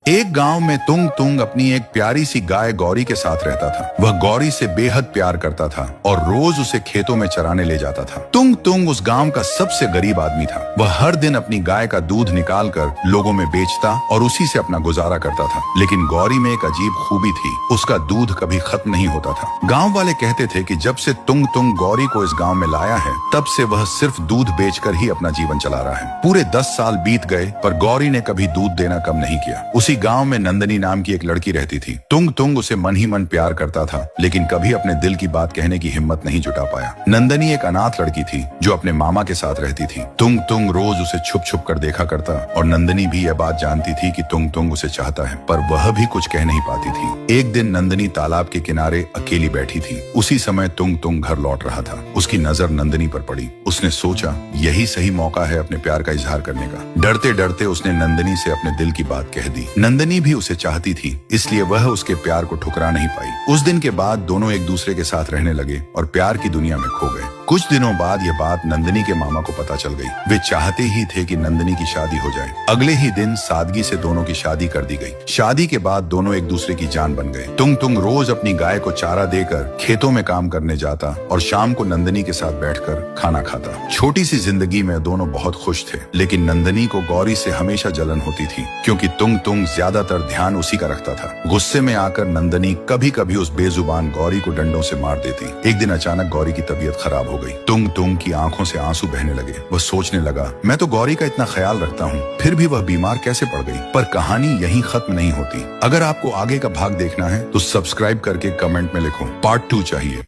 एक गांव में तुंग तुंग अपनी एक प्यारी सी गाय गौरी के साथ रहता था। वह गौरी से बेहद प्यार करता था और रोज उसे खेतों में चराने ले जाता था। तुंग तुंग उस गांव का सबसे गरीब आदमी था। वह हर दिन अपनी गाय का दूध निकाल कर लोगों में बेचता और उसी से अपना गुजारा करता था। लेकिन गौरी में एक अजीब खूबी थी, उसका दूध कभी खत्म नहीं होता था। गाँव वाले कहते थे कि जब से तुंग तुंग गौरी को इस गाँव में लाया है, तब से वह सिर्फ दूध बेचकर ही अपना जीवन चला रहा है। पूरे 10 साल बीत गए पर गौरी ने कभी दूध देना कम नहीं किया। उसी गांव में नंदनी नाम की एक लड़की रहती थी। तुंग तुंग उसे मन ही मन प्यार करता था, लेकिन कभी अपने दिल की बात कहने की हिम्मत नहीं जुटा पाया। नंदनी एक अनाथ लड़की थी जो अपने मामा के साथ रहती थी। तुंग तुंग रोज उसे छुप छुप कर देखा करता और नंदनी भी यह बात जानती थी कि तुंग तुंग उसे चाहता है, पर वह भी कुछ कह नहीं पाती थी। एक दिन नंदनी तालाब के किनारे अकेली बैठी थी। उसी समय तुंग तुंग घर लौट रहा था। उसकी नजर नंदनी पर पड़ी। उसने सोचा यही सही मौका है अपने प्यार का इजहार करने का। डरते डरते उसने नंदनी से अपने दिल की बात कह दी। नंदनी भी उसे चाहती थी, इसलिए वह उसके प्यार को ठुकरा नहीं पाई। उस दिन के बाद दोनों एक दूसरे के साथ रहने लगे और प्यार की दुनिया में खो गए। कुछ दिनों बाद यह बात नंदनी के मामा को पता चल गई। वे चाहते ही थे कि नंदनी की शादी हो जाए। अगले ही दिन सादगी से दोनों की शादी कर दी गई। शादी के बाद दोनों एक दूसरे की जान बन गए। तुंग तुंग रोज अपनी गाय को चारा देकर खेतों में काम करने जाता और शाम को नंदनी के साथ बैठकर खाना खाता। छोटी सी जिंदगी में दोनों बहुत खुश थे, लेकिन नंदनी को गौरी से हमेशा जलन होती थी, क्योंकि तुंग तुंग ज्यादातर ध्यान उसी का रखता था। गुस्से में आकर नंदनी कभी कभी उस बेजुबान गौरी को डंडों से मार देती। एक दिन अचानक गौरी की तबीयत खराब हो गई। तुंग तुंग की आंखों से आंसू बहने लगे। वह सोचने लगा, मैं तो गौरी का इतना ख्याल रखता हूँ, फिर भी वह बीमार कैसे पड़ गई। पर कहानी यहीं खत्म नहीं होती। अगर आपको आगे का भाग देखना है तो सब्सक्राइब करके कमेंट में लिखो पार्ट 2 चाहिए।